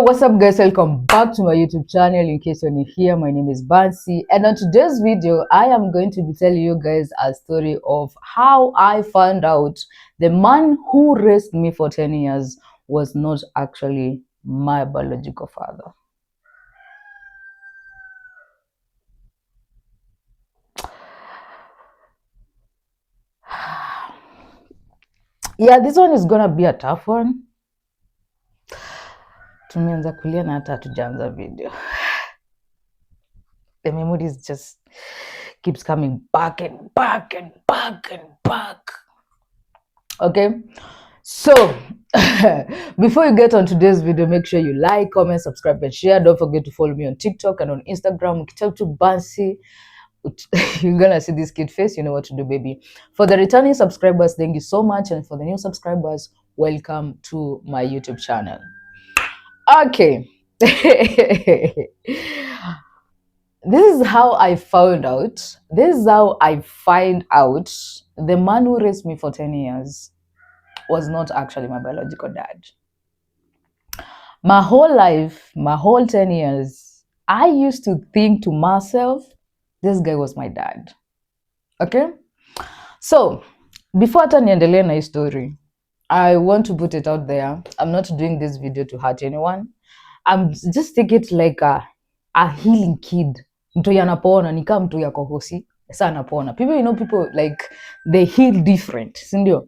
What's up guys, welcome back to my YouTube channel. In case you're new here, my name is Bansi, and on today's video I am going to be telling you guys a story of how I found out the man who raised me for 10 years was not actually my biological father. Yeah, this one is gonna be a tough one. Tumeanza kulia na hata hatujaanza video. The memories just keeps coming back and back and back and back. Okay, so before you get on today's video, make sure you like, comment, subscribe, and share. Don't forget to follow me on TikTok and on Instagram. Talk to Bansi. You're gonna see this kid face, you know what to do, baby. For the returning subscribers, thank you so much, and for the new subscribers, welcome to my YouTube channel. Okay. This is how I found out. This is how I find out the man who raised me for 10 years was not actually my biological dad. My whole life, my whole 10 years, I used to think to myself, this guy was my dad. Okay? So, before hata niendelee na hii story, I want to put it out there. I'm not doing this video to hurt anyone. I'm just take it like a healing kid. Mtu anapona ni kama mtu yako hosi, sasa anapona. People, you know, people like they heal different, si ndio?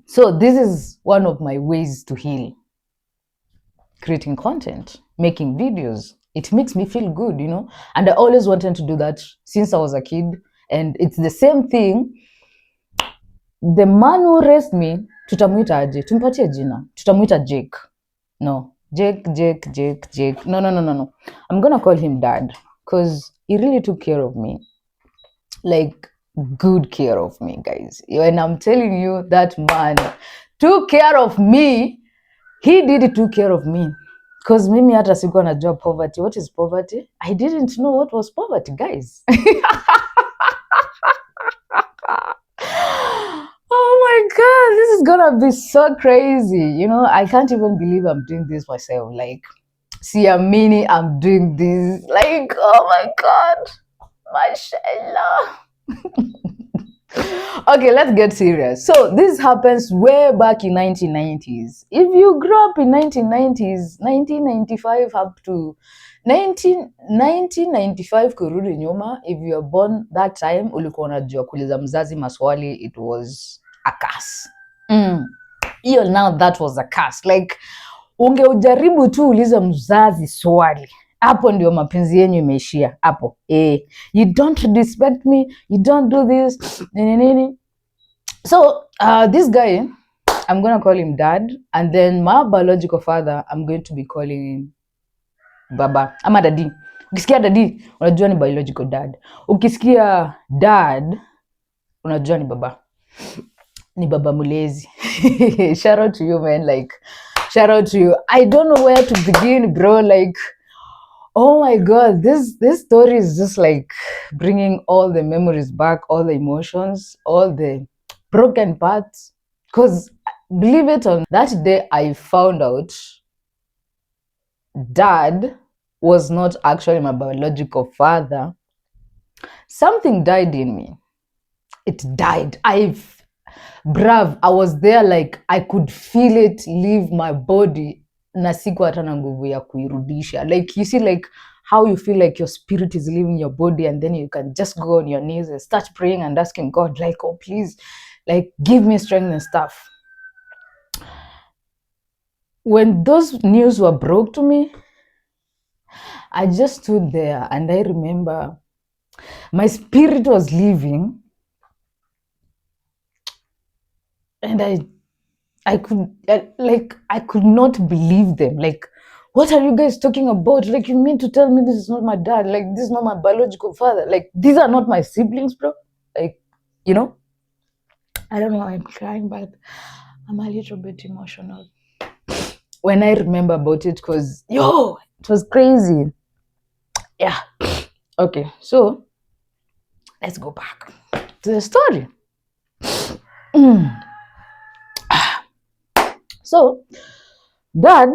So this is one of my ways to heal. Creating content, making videos. It makes me feel good, you know? And I always wanted to do that since I was a kid. And it's the same thing. The man who raised me, tutamuita aje? Tumpatie jina. Tutamuita Jake. No. Jake. No. I'm gonna call him Dad. Because he really took care of me. Like, good care of me, guys. And I'm telling you, that man took care of me. He did took care of me. Because mimi hata sikuwa najua poverty. What is poverty? I didn't know what was poverty, guys. Oh my God, this is gonna be so crazy. You know, I can't even believe I'm doing this myself. Like, see a mini, I'm doing this. Like, oh my God. Mashallah. Okay, let's get serious. So this happens way back in 1990s. If you grew up in 1990s, 1995 up to 1995 kurudi nyuma, if you were born that time, ulikuwa unajua kuuliza mzazi maswali, it was a curse. Now that was a curse. Like, ungeujaribu tu uliza mzazi swali, hapo ndio mapenzi yenyu imeishia hapo. You don't respect me, you don't do this, nini. So this guy, I'm gonna call him Dad, and then my biological father, I'm going to be calling him Baba ama Daddy. Ukisikia Daddy, unajua ni biological dad. Ukisikia Dad, unajua ni baba. Ni baba mulezi. Shout out to you, man. Like, shout out to you. I don't know where to begin, bro. Like, oh my God, this story is just like bringing all the memories back, all the emotions, all the broken parts. Because believe it or not, that day I found out Dad was not actually my biological father. Something died in me. It died. I was there, like I could feel it leave my body. Na siku hata na nguvu ya kuirudisha. Like, you see, like how you feel like your spirit is leaving your body, and then you can just go on your knees and start praying and asking God, like, oh please, like, give me strength and stuff. When those news were broke to me, I just stood there, and I remember my spirit was leaving, and I could not believe them. Like, what are you guys talking about? Like, you mean to tell me this is not my dad? Like, this is not my biological father? Like, these are not my siblings, bro? Like, you know? I don't know why I'm crying, but I'm a little bit emotional when I remember about it, because, it was crazy. Yeah. Okay, so let's go back to the story. So, Dad,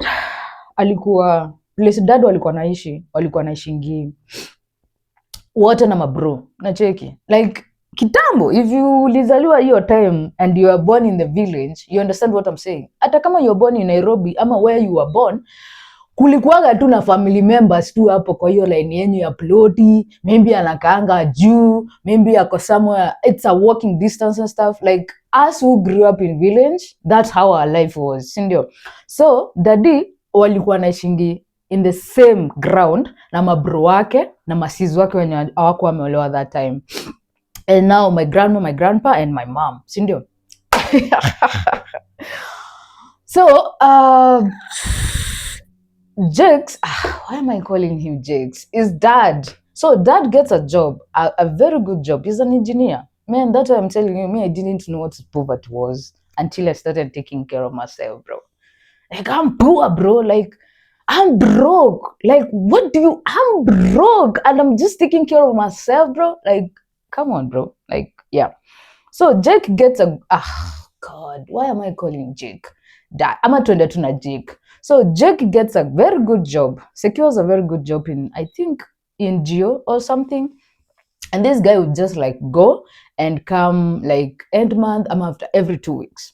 alikuwa place dad walikuwa naishingi wote na mabro nacheki like kitambo. If you ulizaliwa hiyo time and you are born in the village, you understand what I'm saying. Hata kama you are born in Nairobi ama where you are born, kulikuwaga tu na family members tu hapo kwa hiyo line yenyu ya ploti, maybe anakaanga juu, maybe ako somewhere, it's a walking distance and stuff. Like us who grew up in village, that's how our life was, sindio? So daddy walikuwa naishingi in the same ground na mabro wake na masizi wake wenye hawakuwa wameolewa that time. And now my grandma, my grandpa and my mom, sindio? So Jakes, why am I calling him Jakes? Is dad. So dad gets a job, a very good job. He's an engineer. Man, that's why I'm telling you, me, I didn't know what poverty was until I started taking care of myself, bro. Like, I'm poor, bro. Like, I'm broke. Like, I'm broke and I'm just taking care of myself, bro. Like, come on, bro. Like, yeah. So Jake gets God, why am I calling Jake? Dad. I'm not twende tuna Jake. So Jake gets a very good job, secures a very good job in, I think, in Geo or something. And this guy would just like go and come like end month, after every 2 weeks.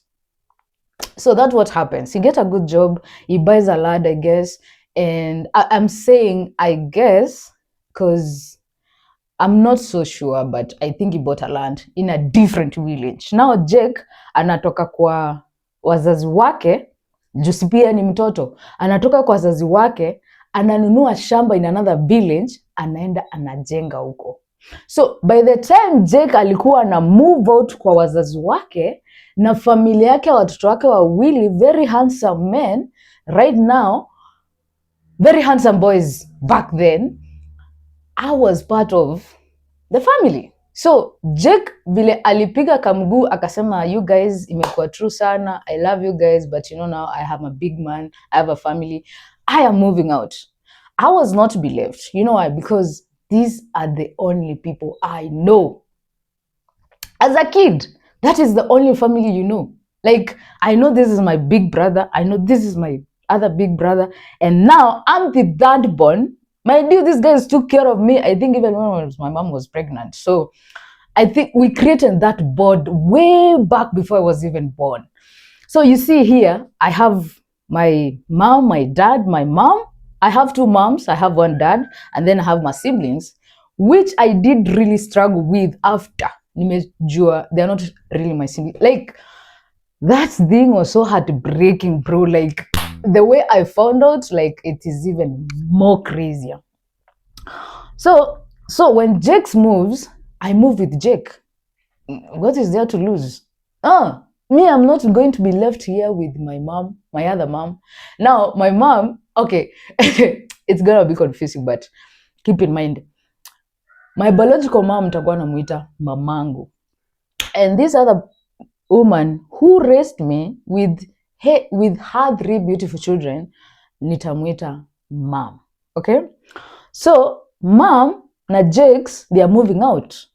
So that's what happens. He gets a good job, he buys a land, I guess. And I'm saying, I guess, because I'm not so sure, but I think he bought a land in a different village. Now Jake anatoka kwa wazazi wake, jusi pia ni mtoto, anatoka kwa wazazi wake, ananunua shamba in another village, anaenda anajenga huko. So by the time Jake alikuwa na move out kwa wazazi wake na familia yake, watoto wake wawili, very handsome men right now, very handsome boys back then, I was part of the family. So Jake vile alipiga kamguu akasema, you guys, imekuwa true sana, I love you guys, but you know now I have a big man, I have a family, I am moving out. I was not to be left. You know why? Because these are the only people I know. As a kid, that is the only family you know. Like, I know this is my big brother, I know this is my other big brother, and now I'm the third born. My dude, these guys took care of me, I think even when my mom was pregnant. So I think we created that bond way back before I was even born. So you see here, I have my mom, my dad, my mom. I have 2 moms, I have 1 dad, and then I have my siblings, which I did really struggle with after. Nimejua they're not really my siblings. Like, that thing was so heartbreaking, bro. Like, the way I found out, like, it is even more crazier. So when Jake moves, I move with Jake. What is there to lose? Me, I'm not going to be left here with my mom, my other mom. Now, my mom, okay, it's gonna be confusing, but keep in mind, my biological mom nitakuwa namuita mamangu. And this other woman who raised me with her 3 beautiful children, nitamuita mom. Okay? So, mom na Jakes, they are moving out.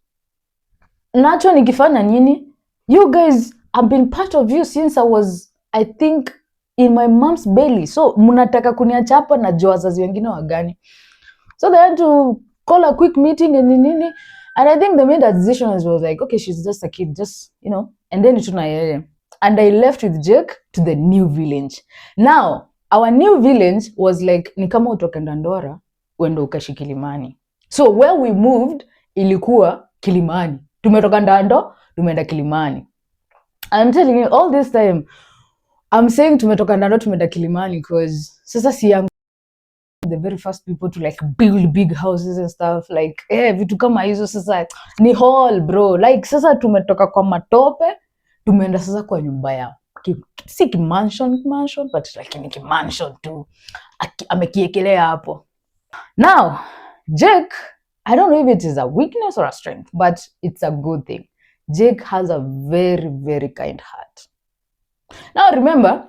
Nacho nikifanya nini? You guys, I've been part of you since I was, I think, in my mom's belly. So, munataka kuniacha hapa na jua wazazi wengine wagani. So, they had to call a quick meeting and nini. And I think they made a decision as well, like, okay, she's just a kid, just, you know, and then and I left with Jake to the new village. Now, our new village was like, ni kama utoke Dandora, uende ukashi Kilimani. So where we moved, ilikuwa Kilimani. Tumetoka Ndando, tumeenda Kilimani. I'm telling you, all this time, I'm saying tumetoka Ndando, tumeenda Kilimani, because sasa si yangu the very first people to like build big houses and stuff, like vitu kama hizo sasa ni hall, bro. Like sasa tumetoka kwa matope, tumeenda sasa kwa nyumba ya si mansion, but like ni mansion tu amekiekelea hapo. Now Jake, I don't know if it is a weakness or a strength, but it's a good thing. Jake has a very, very kind heart. Now remember,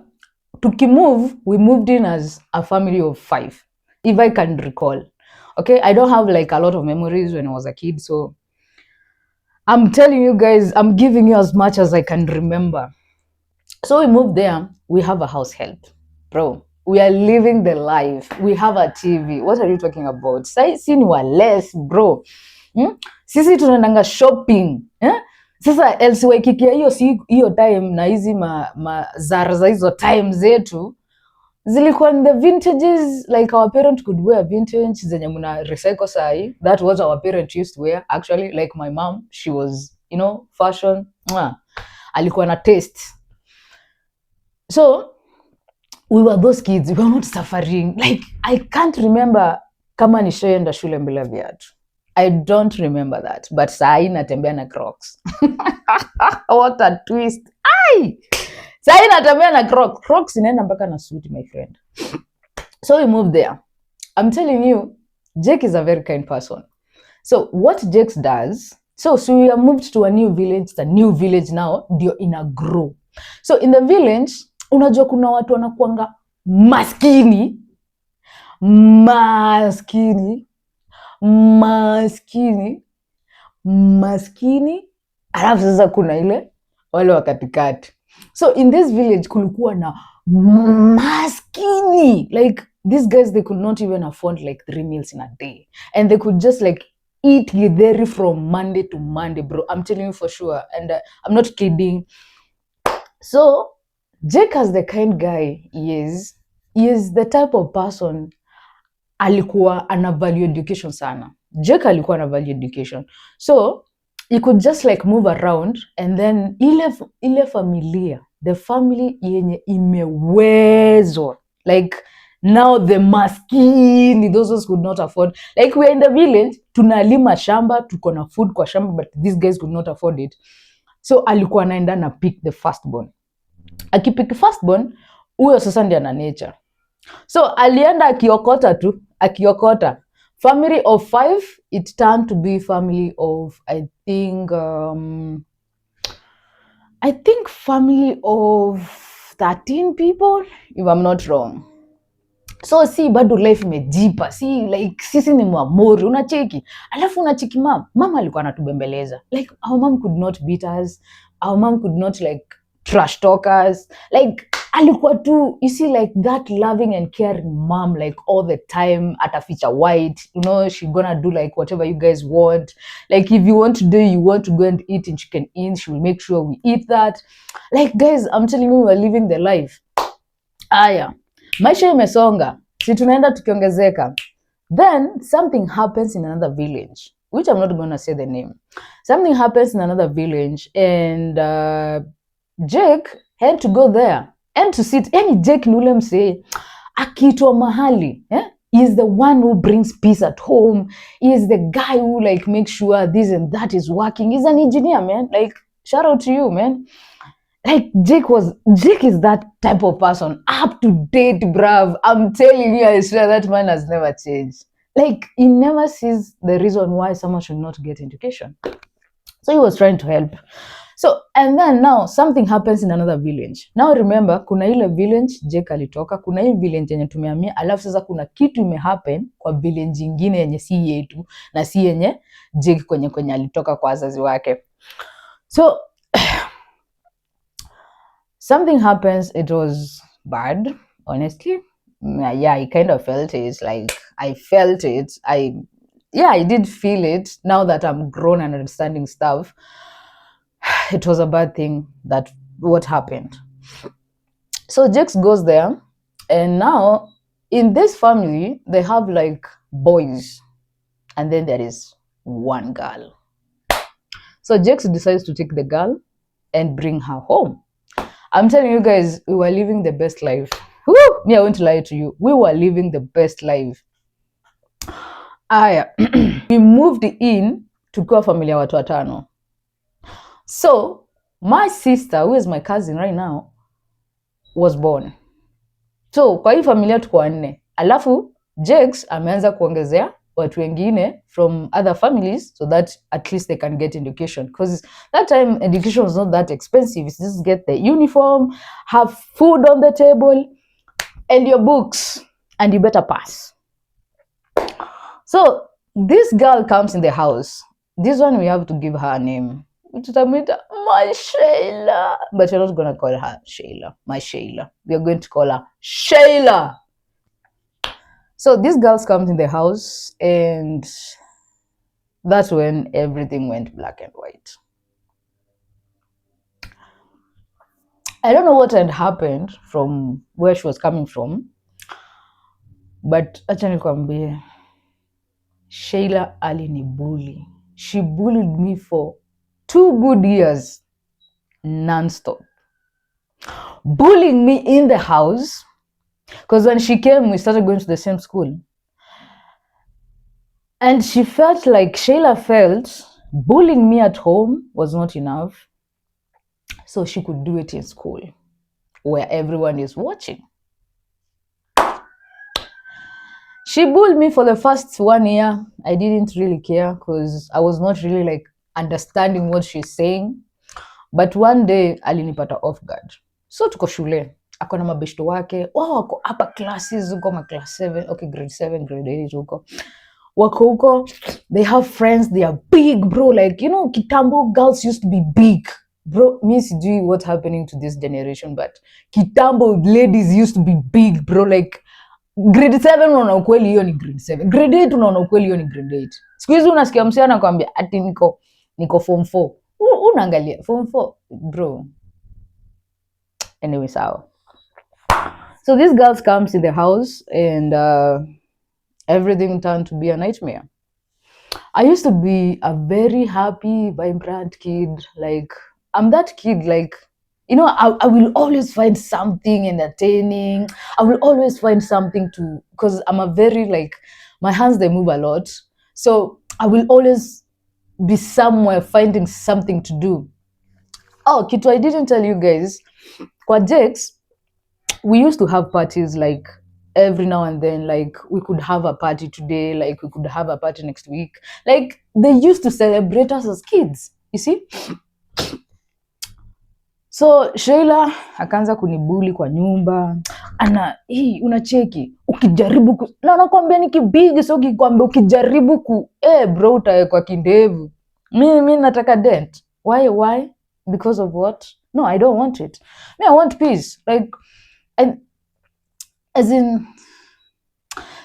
we moved in as a family of 5, if I can recall. Okay, I don't have like a lot of memories when I was a kid, so I'm telling you guys, I'm giving you as much as I can remember. So we moved there, we have a house help. Bro, We are living the life. We have a TV. What are you talking about? Si ni wa less bro. Sisi tunaendanga shopping. Sasa Elsie Waikiki hiyo time na hizi Zara za hizo time zetu zilikuwa in the vintages, like our parent could wear vintage zenye muna recycle sahi. That was our parent used to wear actually, like my mom, she was, you know, fashion. Alikuwa na taste. So we were those kids, we were not suffering. Like I can't remember kama nishaenda shule bila viatu. I don't remember that, but sahi natembea na Crocs. What a twist. Ai! Sahi natembea na Crocs. Crocs inaenda mpaka na suit, my friend. So we moved there. I'm telling you, Jake is a very kind person. So what Jake does, so we have moved to a new village. The new village now ndio ina grow. So in the village, unajua kuna watu wanakuanga maskini, alafu sasa kuna ile wale wa katikati. So in this village kulikuwa na maskini, like these guys, they could not even afford like 3 meals in a day, and they could just like eat githeri from Monday to Monday, bro. I'm telling you for sure, and I'm not kidding. So Jake, as the kind guy he is the type of person alikuwa ana value education sana. Jake alikuwa ana value education, so you could just like move around, and then ile familia, the family yenye imewezwa, like now the maskini, those who could not afford, like we are in the village, tunalima shamba, tuko na food kwa shamba, but these guys could not afford it. So alikuwa anaenda na pick the firstborn. Akipick firstborn, huyo sasa ndiye ana nature. So alienda akiokota. Family of 5, it turned to be family of I think family of 13 people, if I'm not wrong. So si bado life imejipa, si like sisi ni mwamori, unacheki. Alafu unacheki mama alikuwa anatubembeleza. Like our mom could not beat us, our mom could not like trash talk us. Like alikuwa tu, you see, like that loving and caring mom, like all the time, ataficha white, you know, she gonna do like whatever you guys want. Like if you want to go and eat in Chicken Inn, she will make sure we eat that. Like guys, I'm telling you, we are living the life. Aya, maisha imesonga, si tunaenda tukiongezeka. Then something happens in another village, which I'm not going to say the name. Something happens in another village, and Jake had to go there and to sit. Any Jake nule mse akiitwa mahali, he is the one who brings peace at home. He is the guy who like makes sure this and that is working. He's an engineer, man. Like shout out to you, man. Like Jake is that type of person, up to date, bruv. I'm telling you, I swear that man has never changed. Like he never sees the reason why someone should not get education. So he was trying to help. So, and then now something happens in another village. Now remember, kuna ile village Jake alitoka, kuna ile village yenye tumehamia, alafu sasa kuna kitu imehappen kwa village nyingine yenye si yetu na si yenye Jake kwenye alitoka kwa wazazi wake. So something happens, it was bad, honestly. Yeah, I kind of felt it, like I felt it. I did feel it now that I'm grown and understanding stuff. It was a bad thing that what happened. So Jake goes there, and now in this family they have like boys, and then there is one girl. So Jake decides to take the girl and bring her home. I'm telling you guys, we were living the best life. Woo! Me, I won't lie to you. We were living the best life. We moved in tukiwa familia watu watano. So my sister, who is my cousin right now, was born. So kwa hii familia tuko 4. Alafu Jake ameanza kuongezea watu wengine from other families so that at least they can get education, because that time education was not that expensive. You just get the uniform, have food on the table and your books, and you better pass. So this girl comes in the house. This one we have to give her a name. tutamwita my Shayla, but you're not gonna call her Shayla, my Shayla. We are going to call her Shayla. So these girls come in the house, and that's when everything went black and white. I don't know what had happened from where she was coming from, but acha nikwambie, Shayla alinibully. She bullied me for 2 good years, non-stop. Bullying me in the house, because when she came, we started going to the same school. And she felt like, Shayla felt, bullying me at home was not enough, so she could do it in school, where everyone is watching. She bullied me for the first 1 year. I didn't really care because I was not really like understanding what she's saying. But one day alinipata off guard. So tuko shule, ako na mabeshto wake, wako upper classes huko, ma class 7, okay, grade 7, grade 8 huko. Wako huko, they have friends, they are big, bro. Like, you know, kitambo girls used to be big. Bro, me sijui what's happening to this generation, but kitambo ladies used to be big, bro. Like, grade 7 unaona ukweli hiyo ni grade 7. Grade 8 unaona ukweli hiyo ni grade 8. Siku hizi unasikia msee anakuambia ati niko form 4. Unaangalia form 4, bro. Anyway, so these girls comes in the house, and everything turned to be a nightmare. I used to be a very happy, vibrant kid. Like, I'm that kid, like, you know, I will always find something entertaining. I will always find something to, because I'm a very, like, my hands, they move a lot. So I will always be somewhere finding something to do. Oh, kitu I didn't tell you guys, kwa Jakes, we used to have parties like every now and then. Like, we could have a party today, like we could have a party next week. Like, they used to celebrate us as kids, you see. So Shayla akaanza kunibuli kwa nyumba, hii unacheki, ukijaribu na nakwambia nikibigi, so kikwambia ukijaribu bro utawekwa kindevu. Mimi nataka dent. Why? Because of what? No, I don't want it. I want peace. Like, and as in,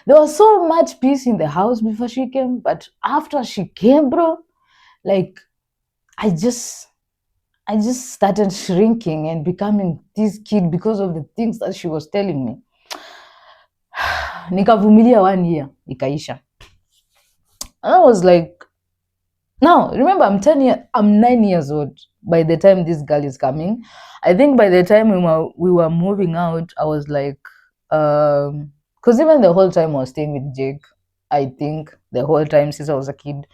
there was so much peace in the house before she came, but after she came, bro, like, I just started shrinking and becoming this kid because of the things that she was telling me. Nikavumilia 1 year, ikaisha. And I was like, now remember, I'm 9 years old by the time this girl is coming. I think by the time we were moving out, I was like, because even the whole time I was staying with Jake, I think the whole time since I was a kid,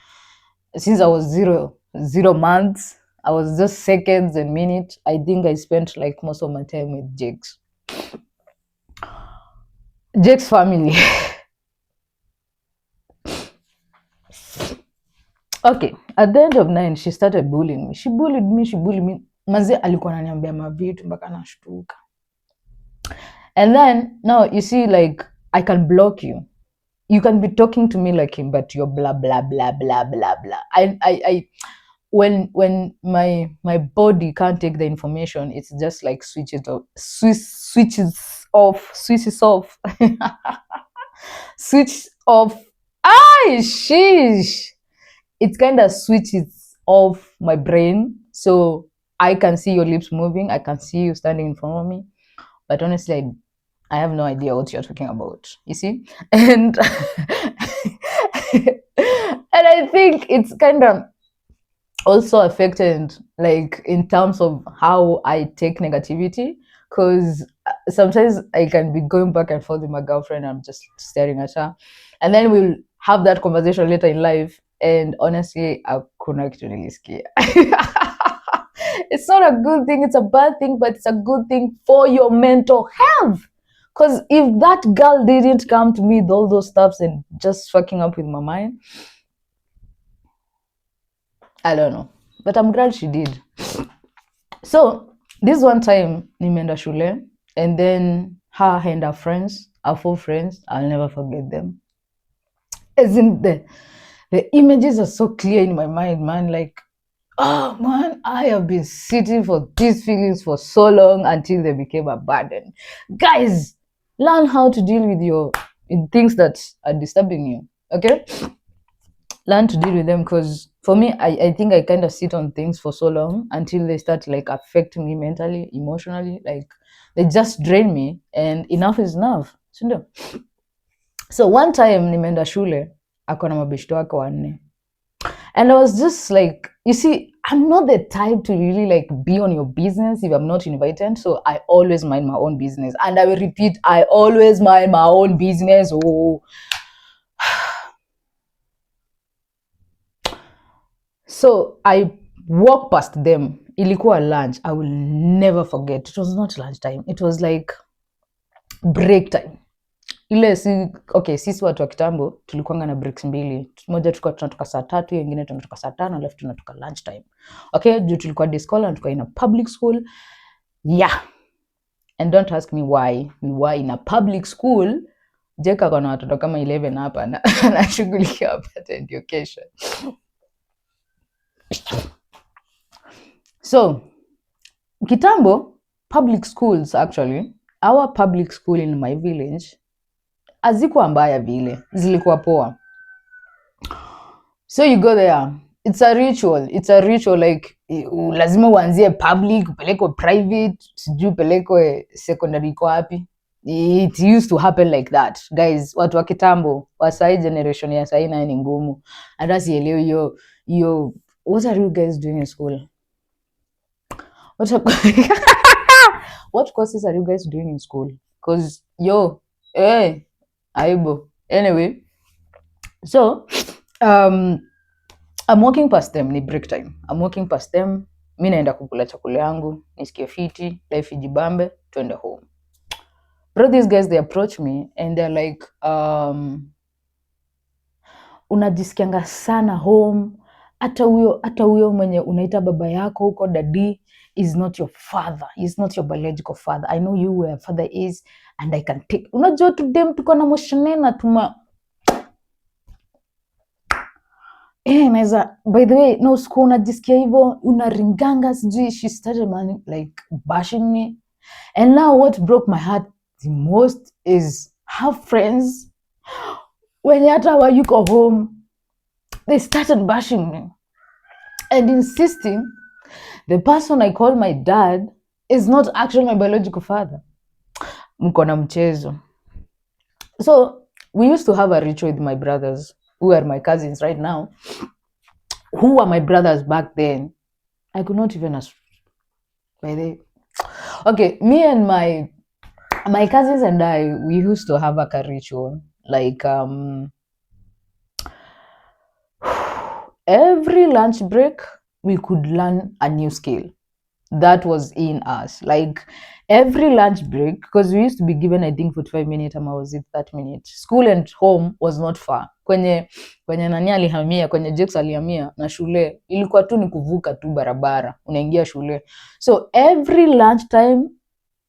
since I was zero months, I was just seconds and minutes. I think I spent like most of my time with Jake's family. Okay, at the end of 9, she started bullying me. She bullied me. Manze alikuwa ananiambia mavitu mpaka nashtuka. And then, now, you see, like, I can block you. You can be talking to me like him, but you're blah, blah, blah, blah, blah, blah. When my body can't take the information, it's just like switches off. Switch off. Sheesh. It kind of switches off my brain, so I can see your lips moving, I can see you standing in front of me, but honestly, I have no idea what you're talking about, you see. And and I think it's kind of also affected, like, in terms of how I take negativity, because sometimes I can be going back and forth with my girlfriend, I'm just staring at her, and then we'll have that conversation later in life, and honestly, hakuna kitu nilisikia. It's not a good thing, it's a bad thing, but it's a good thing for your mental health. Because if that girl didn't come to me with all those stuffs and just fucking up with my mind, I don't know. But I'm glad she did. So this one time, nimeenda shule, and then her and her friends, her 4 friends, I'll never forget them. As in, the images are so clear in my mind, man. Like, Oh man, I have been sitting for these feelings for so long until they became a burden. Guys, learn how to deal with your things that are disturbing you. Okay? Learn to deal with them, because for me, I think I kind of sit on things for so long until they start like affecting me mentally, emotionally, like they just drain me, and enough is enough. So one time nimeenda shule, ako na mabeshto wake wanne. And I was just like, you see, I'm not the type to really like be on your business if I'm not invited. So I always mind my own business. And I will repeat, I always mind my own business. Oh. So I walk past them. Ilikuwa lunch. I will never forget. It was not lunchtime. It was like break time. Ile sisi watu wa kitambo tulikuanga na breaks mbili. Moja tulikuwa tunatoka saa 3, nyingine tunatoka saa 5, alafu tunatoka lunch time. Okay, juu tulikuwa day school and tulikuwa in a public school. Yeah. And don't ask me why we were in a public school. Jeka kuna watoto kama 11 hapa na anashughulikia wapate education. So, kitambo, public schools actually, our public school in my village, hazikuwa mbaya vile, zilikuwa poa. So you go there, it's a ritual like, lazima uanzie public, upelekwe private, sijui upelekwe secondary kwa wapi. It used to happen like that. Guys, watu wa kitambo, wa sahi generation ya sahi na ni ngumu. Hata sielewi yo, what are you guys doing in school? What courses are you guys doing in school? Because aibo. Anyway, so I'm walking past them, ni break time. I'm walking past them, mi naenda kukula chakula yangu, nisikie fiti, life ijibambe, tuende home. Bro, these guys, they approach me and they're like, unajisikianga sana home, hata huyo mwenye unaita baba yako huko daddy is not your father, is not your biological father. I know you where your father is and I can take. Unajua tu dem tuko na moshenena tuma. Naweza, by the way, no school unajisikia hivyo, unaringanga sijui. She started like bashing me. And now what broke my heart the most is her friends, when hata wayuko home, they started bashing me and insisting the person I call my dad is not actually my biological father. Mko na mchezo. So we used to have a ritual with my brothers, who are my cousins right now, who were my brothers back then. I could not even ask. Okay, me and my cousins and I, we used to have a ritual. Like every lunch break, we could learn a new skill. That was in us. Like every lunch break, because we used to be given, I think, 45 minutes, or was it 30 minutes? School and home was not far. Kwenye nani alihamia, kwenye Jex alihamia na shule, ilikuwa tu ni kuvuka tu barabara, unaingia shule. So every lunch time,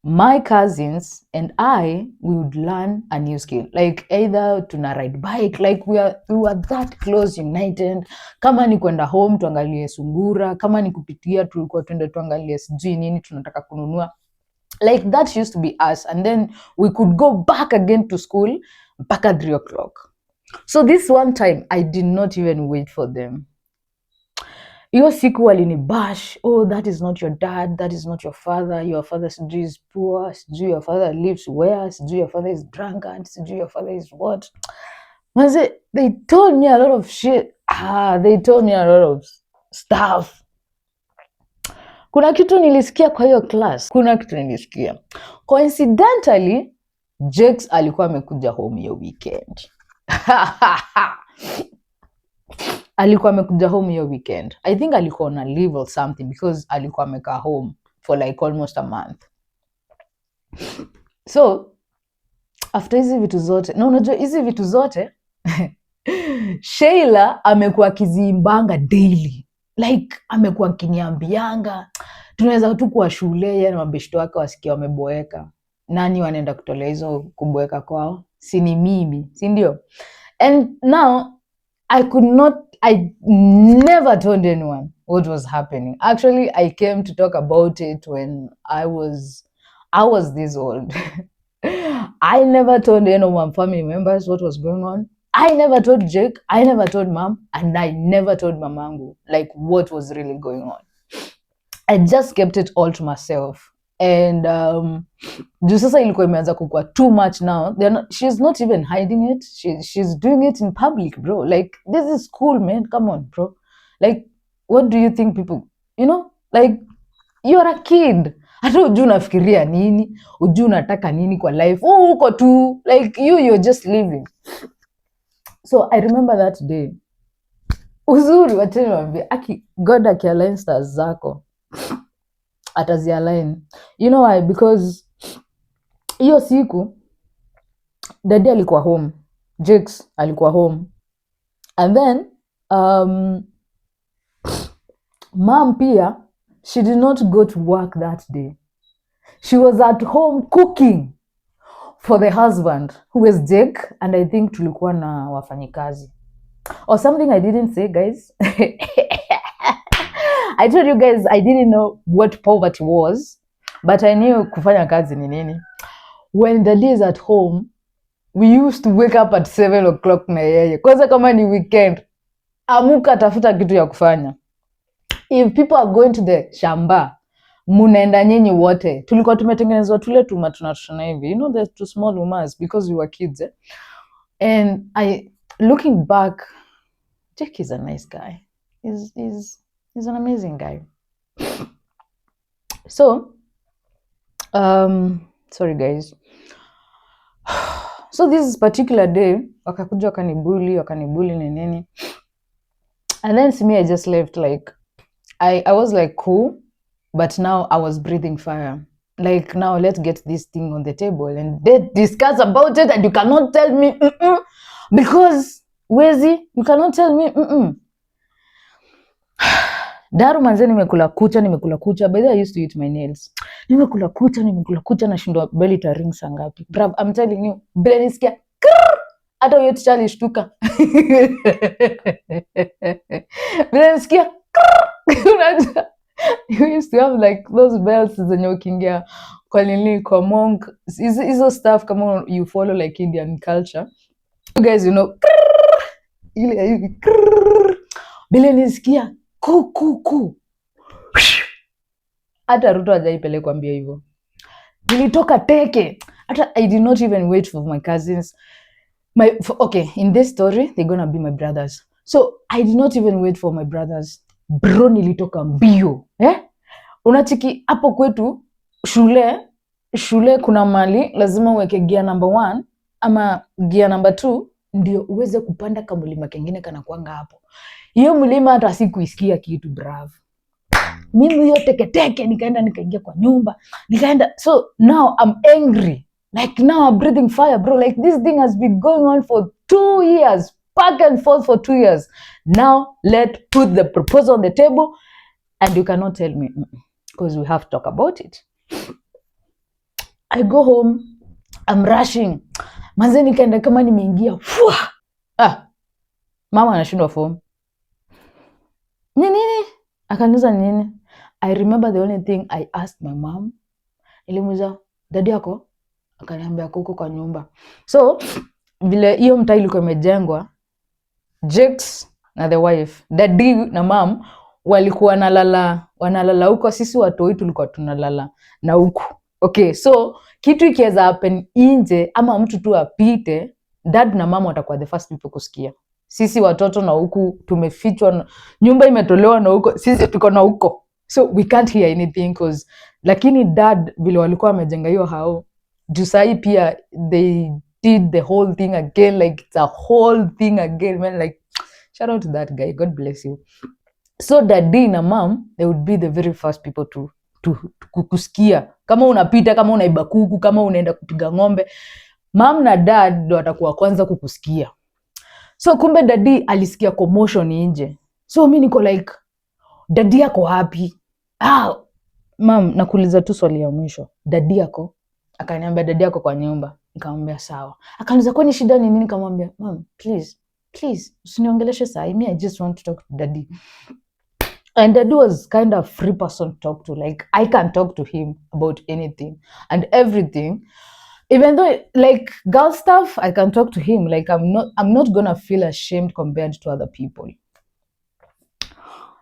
my cousins and I, we would learn a new skill. Like either tuna ride bike, like we were that close, united. Kama ni kwenda home tuangalie sungura, kama ni kupitia tulikuwa tuende tuangalie sijui nini tunataka kununua. Like that used to be us. And then we could go back again to school mpaka 3 o'clock. So this one time, I did not even wait for them. Hiyo siku walinibash, oh, that is not your dad, that is not your father sijui is poor, sijui your father lives where, sijui your father is drunkard, sijui your father is what. They told me a lot of shit. They told me a lot of stuff. Kuna kitu nilisikia kwa hiyo class. Coincidentally, Jex alikuwa amekuja home hiyo weekend. Alikuwa amekuja home hiyo weekend. I think alikuwa on a leave or something, because alikuwa amekaa home for like almost a month. So after hizi vitu zote, na unajua hizi vitu zote Sheila amekuwa akiziimbanga daily. Like amekuwa akiniambianga tunaweza tu kuwa shule, yeye na mabeshto wake wasikia wameboeka. Nani wanaenda kutolea hizo kuboeka kwao? Si ni mimi, si ndio? And now I could not I never told anyone what was happening. Actually, I came to talk about it when I was this old. I never told any of my family members what was going on. I never told Jake, I never told mom, and I never told mamangu like what was really going on. I just kept it all to myself. And juu sasa ilikuwa imeanza kukua too much now. She's not even hiding it. She's doing it in public, bro. Like, this is cool, man. Come on, bro. Like, what do you think people, you know, like, you're a kid. Hata ujui unafikiria nini, ujui unataka nini kwa life. Uko tu, like, you're just living. So I remember that day. Uzuri wacheni wambie, God akialign stars zako atazialign. You know why? Because hiyo siku daddy alikuwa home, Jakes alikuwa home, and then mom pia, she did not go to work that day. She was at home cooking for the husband who was Jake, and I think tulikuwa na wafanyikazi or something. I didn't say, guys. I told you guys I didn't know what poverty was, but I knew kufanya kazi ni nini. When the day is at home, we used to wake up at 7 o'clock na yeye. Kwanza kama ni weekend, amuka tafuta kitu ya kufanya. If people are going to the shamba, munaenda nyinyi wote. Tulikuwa tumetengenezwa tule tunatushana hivi. You know, the two small umas because we were kids. And looking back, Jake is a nice guy. He's an amazing guy. So, sorry guys. So this particular day, wakakuja wakanibuli nini. And then to me, I just left. Like, I was like, cool, but now I was breathing fire. Like, now let's get this thing on the table and discuss about it, and you cannot tell me because Wezi, you cannot tell me Daru manze, nimekula kucha. By the way, I used to eat my nails. Nimekula kucha na shindwa belly ta ring sangapi. Bruv, I'm telling you, belly nisikia hata huyo ticha alishtuka. Belly nisikia you used to have like those bells zenye ukiingia kwa nini kwa monk. Hizo stuff kama you follow like Indian culture. You guys, you know, ile belly nisikia ku. Hata Ruto hajaipelekwa mbia hivyo. Nilitoka teke. Hata I did not even wait for my cousins. Okay, in this story, they're gonna be my brothers. So I did not even wait for my brothers. Bro, nilitoka mbio. Unachiki hapo kwetu shule kuna mali lazima uweke gear number 1 ama gear number 2 ndio uweze kupanda kamulima kengine kana kuanga hapo. Hiyo mlima hata sikuisikia kitu, bravo. Mimi hiyo teke nikaingia kwa nyumba. So now I'm angry. Like, now I'm breathing fire, bro. Like, this thing has been going on for 2 years. Back and forth for 2 years. Now, let's put the proposal on the table. And you cannot tell me. Because we have to talk about it. I go home. I'm rushing. Manze nikaenda kama nimeingia. Mama anashindwa form. Nini? Akaniuliza nini? I remember the only thing I asked my mom. Nilimuuliza, dadi yako? Akaniambia kuko kwa nyumba. So, vile hiyo mtaa ilikuwa imejengwa, Jakes na the wife, daddy na mom walikuwa wanalala huko, sisi watoi tulikuwa tunalala na huko. Okay, so kitu ikiweza happen nje ama mtu tu apite, dad na mom watakuwa the first people kusikia. Sisi watoto na huku tumefichwa, nyumba imetolewa na huko, sisi tuko na huko. So we can't hear anything cause lakini dad vile walikuwa wamejenga hiyo hao, Jusai pia they did the whole thing again, like it's a whole thing again, man. Like, shout out to that guy, God bless you. So daddy na mom, they would be the very first people to kusikia. Kama unapita, kama unaiba kuku, kama unaenda kupiga ng'ombe, mom na dad ndio watakuwa kwanza kukusikia. So kumbe daddy alisikia commotion nje. So mimi niko like, daddy yako wapi? Mom, nakuuliza tu swali ya mwisho. Daddy yako? Akaniambia daddy yako kwa nyumba. Nikamwambia sawa. Akaniuliza kwani shida ni nini? Nikamwambia, mom, please, please, usiniongeleshe sahi. Me, I just want to talk to daddy. And daddy was kind of free person to talk to. Like, I can talk to him about anything and everything. Even though, like, girl stuff, I can talk to him. Like, I'm not gonna feel ashamed compared to other people.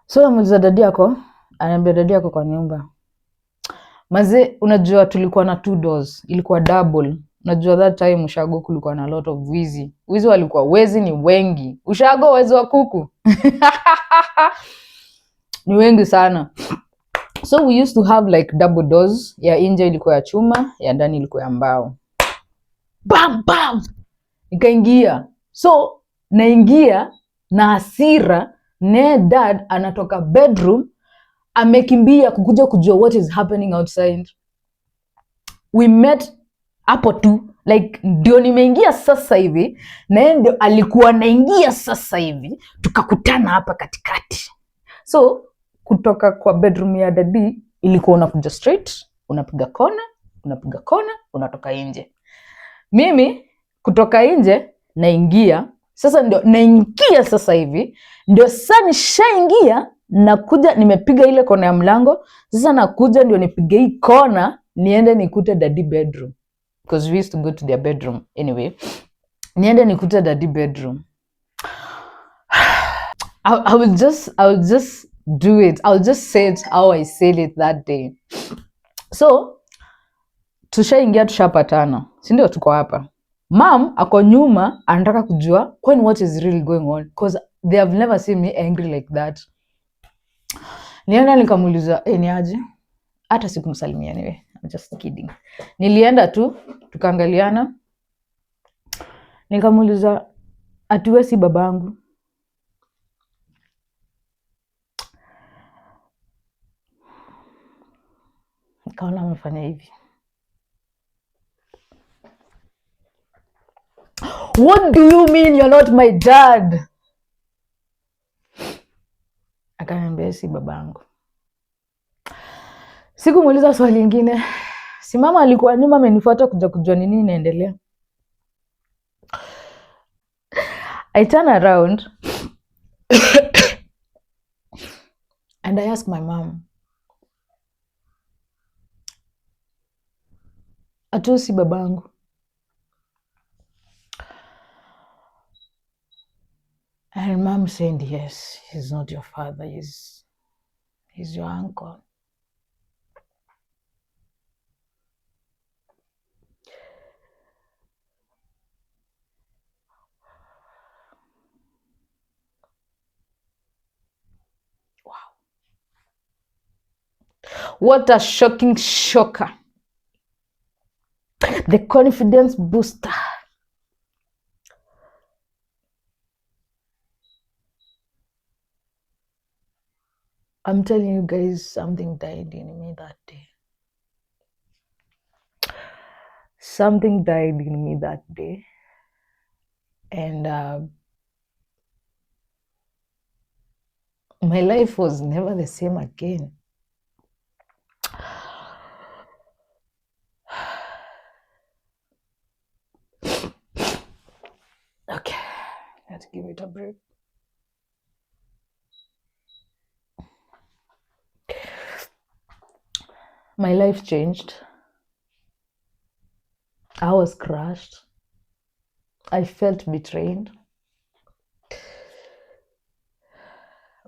So namuuliza dadi yako, anaambia dadi yako kwa nyumba. Maze, unajua tulikuwa na 2 doors, ilikuwa double. Unajua that time ushago kulikuwa na lot of wizi. Wizi walikuwa wezi ni wengi. Ushago wezi wa kuku. Ni wengi sana. So we used to have like double doors. Ya nje ilikuwa ya chuma, ya ndani ilikuwa ya mbao. Bam bam. Nikaingia. So naingia na hasira, ne dad anatoka bedroom amekimbia kukuja kujua what is happening outside. We met hapo tu, like ndio nimeingia sasa hivi na yeye ndio alikuwa anaingia sasa hivi, tukakutana hapa katikati. So kutoka kwa bedroom ya dadi ilikuwa unakuja straight, unapiga kona, unatoka nje. Mimi kutoka nje naingia sasa, ndio naingia sasa hivi, ndio sasa nishaingia, nakuja nimepiga ile kona ya mlango, sasa nakuja ndio nipige hii kona niende nikute daddy bedroom, because we used to go to their bedroom anyway. Niende nikute daddy bedroom. I will just do it. I'll just say it how I said it that day. So tushaingia, tushapatana, si ndio? Tuko hapa. Mom ako nyuma anataka kujua kwani what is really going on, because they have never seen me angry like that. Nienda nikamuuliza ni aje, hata sikumsalimia anyway. I'm just kidding. Nilienda tu tukaangaliana, nikamuuliza atiwe si babangu. Nikaona amefanya hivi. What do you mean you're not my dad? Akaniambia si babangu. Sikumuuliza swali lingine. Si mama alikuwa nyuma amenifuata kuja kujua nini inaendelea. I turn around and I ask my mom, atu si babangu? And mom said, yes, he's not your father, he's your uncle. Wow. What a shocking shocker. The confidence booster. I'm telling you guys, something died in me that day. Something died in me that day. And my life was never the same again. Okay, let's give it a break. My life changed. I was crushed. I felt betrayed.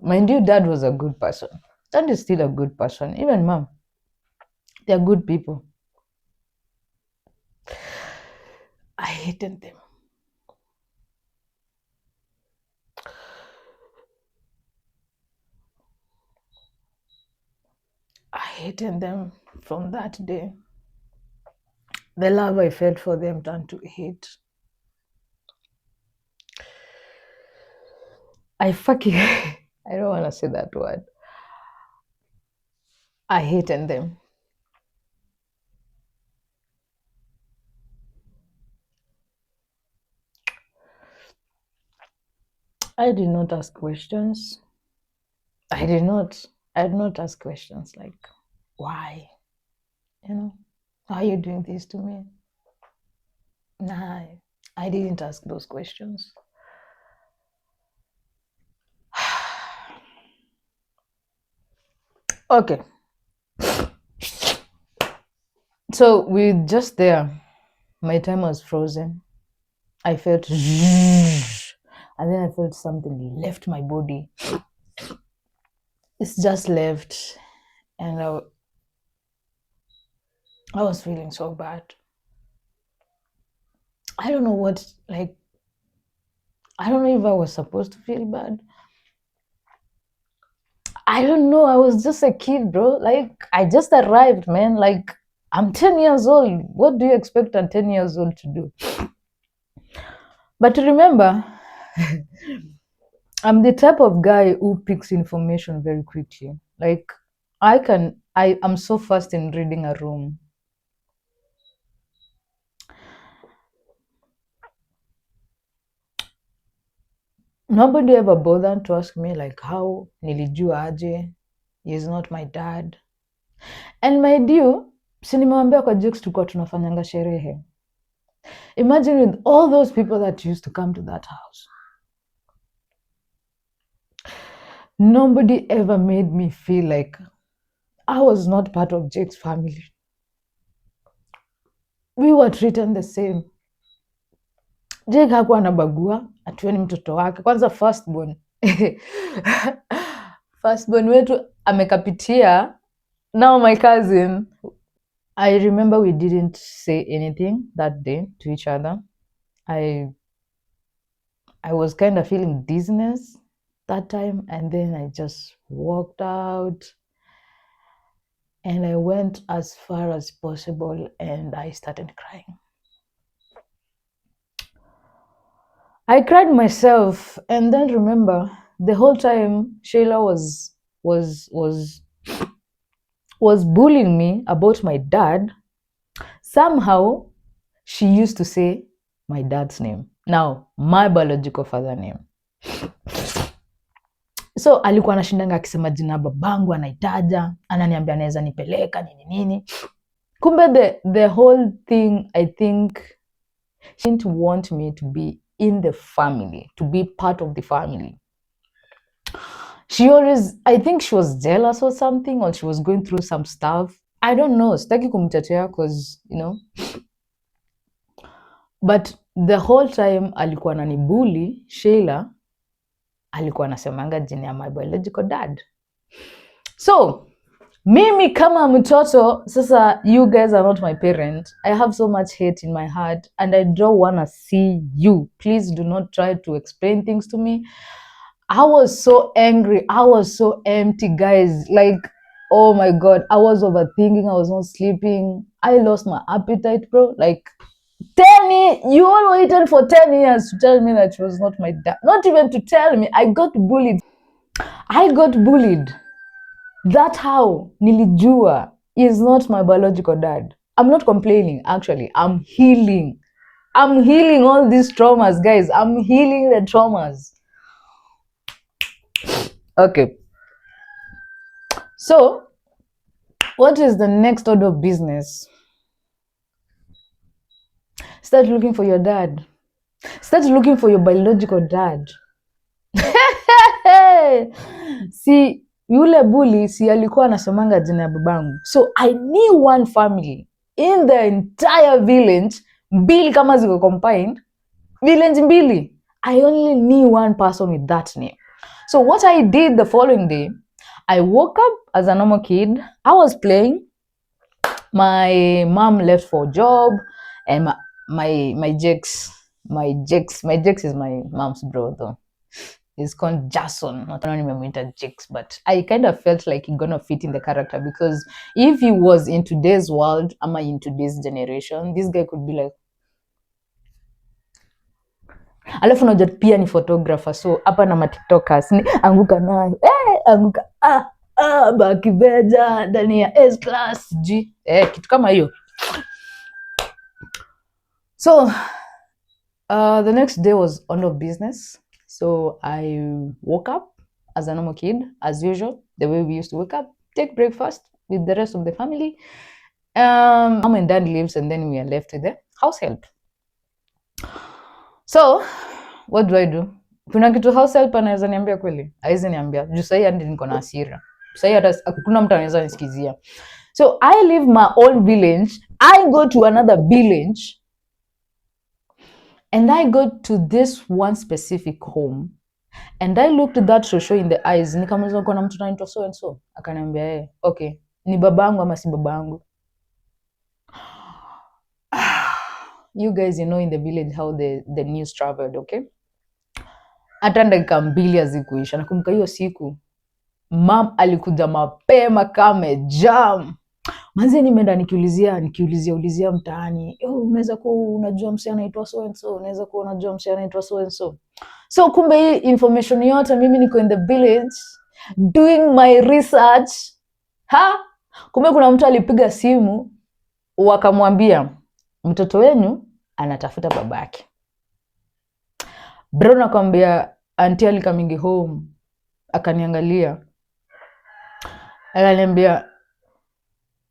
Mind you, dad was a good person. Dad is still a good person. Even mom. They're good people. I hated them. I hated them from that day. The love I felt for them turned to hate. I don't want to say that word. I hated them. I did not ask questions. I did not ask questions like, why? Why are you doing this to me? Nah, I didn't ask those questions. Okay. So we just there. My time was frozen. I felt and then I felt something left my body. It's just left. And I was feeling so bad. I don't know what, like, I don't know if I was supposed to feel bad. I don't know. I was just a kid, bro. Like, I just arrived, man. Like, I'm 10 years old. What do you expect a 10 years old to do? But remember, I'm the type of guy who picks information very quickly. Like, I'm so fast in reading a room. Nobody ever bothered to ask me, like, how nilijua aje? He's not my dad. And my dear, si nimewambia kwa Jux tulikuwa tunafanyanga sherehe. Imagine with all those people that used to come to that house. Nobody ever made me feel like I was not part of Jake's family. We were treated the same. Jake hakuwa anabagua atuwe ni mtoto wake. Kwanza firstborn. Firstborn wetu amekapitia. Now my cousin. I remember we didn't say anything that day to each other. I was kind of feeling dizziness that time, and then I just walked out and I went as far as possible and I started crying. I cried myself, and then remember the whole time Shayla was bullying me about my dad. Somehow she used to say my dad's name. Now, my biological father name. So alikuwa anashindanga akisema jina babangu anaitaja, ananiambia anaweza nipeleka nini. Kumbe the whole thing, I think she didn't want me to be in the family, to be part of the family. She always, I think she was jealous or something, or she was going through some stuff. I don't know. Sitaki kumtetea because, you know. But the whole time alikuwa ananibully, Shayla alikuwa anasemanga jina ya my biological dad. So, mimi kama mtoto, sasa you guys are not my parent. I have so much hate in my heart and I don't want to see you. Please do not try to explain things to me. I was so angry. I was so empty, guys. Like, oh my God, I was overthinking. I was not sleeping. I lost my appetite, bro. Like, 10 years, you all waited for 10 years to tell me that she was not my dad. Not even to tell me. I got bullied. That's how nilijua is not my biological dad. I'm not complaining, actually. I'm healing all these traumas, guys. I'm healing the traumas. Okay. So, what is the next order of business? Start looking for your dad. Start looking for your biological dad. Si yule bully si alikuwa anasomanga jina ya babangu. So I knew one family in the entire village, mbili kama ziko combined, village mbili. I only knew one person with that name. So what I did the following day, I woke up as a normal kid. I was playing. My mom left for a job, and my Jex is my mom's brother. He's called Jason. Not only remember Jex, but I kind of felt like he's gonna fit in the character, because if he was in today's world, am I in today's generation, this guy could be like. Alafu unajua pia ni photographer, so hapa na matiktokers ni anguka nayo anguka bakibeja ndani ya S class G kitu kama hiyo. So the next day was on of business. So I woke up as a normal kid, as usual, the way we used to wake up, take breakfast with the rest of the family. Mom and dad leaves, and then we are left with the house help. So what do? Kuna kitu house help anaweza niambia kweli? Haizi niambia. Juu sahi hadi niko na hasira. Sasa hata hakuna mtu anaweza nisikizia. So I leave my own village, I go to another village, and I go to this one specific home, and I looked that shosho in the eyes. Nikamuuliza kuna mtu anaitwa so and so? Akaniambia okay, ni babangu ama si babangu? You guys, you know in the village how the news traveled, okay? Hata dakika 2 hazikuisha. Nakumbuka hiyo siku mam alikuja mapema kama jam. Manze nimeenda nikiulizia mtaani, unaweza kuwa unajua msee anaitwa so and so, unaweza kuwa unajua msee anaitwa so and so. So kumbe hii information yote mimi niko in the village doing my research. Kumbe kuna mtu alipiga simu wakamwambia mtoto wenu anatafuta babake. Bro, nakwambia auntie alikamingi home, akaniangalia, akaniambia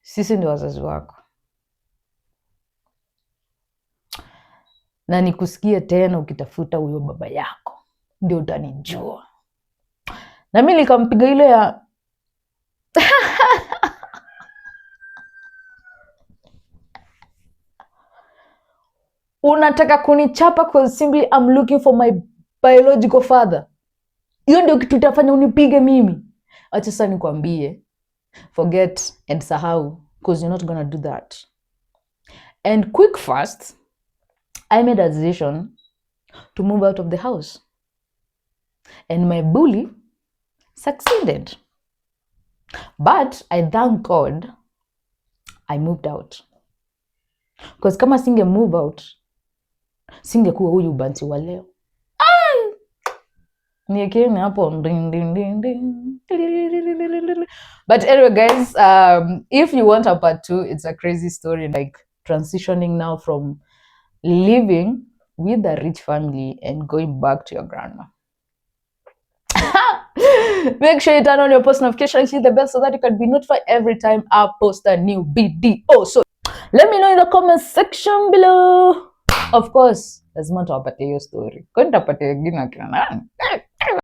sisi ndio wazazi wako, na nikusikie tena ukitafuta huyo baba yako ndio utanijua. Na mimi nikampiga ile ya unataka kunichapa cause simply I'm looking for my biological father? Hiyo ndio kitu itafanya unipige mimi? Acha sasa nikwambie, forget and sahau, cause you're not gonna do that. And quick fast, I made a decision to move out of the house, and my bully succeeded. But I thank God I moved out, because kama singe move out singekuwa huyu Bansi wa leo. Niekene hapo. But anyway guys, if you want a part 2, it's a crazy story, like transitioning now from living with a rich family and going back to your grandma. Make sure you turn on your post notifications, hit the bell so that you can be notified every time I post a new video. So let me know in the comment section below. Of course, lazima tuwapatie hiyo story. Kwani tapatia wengine akina nani?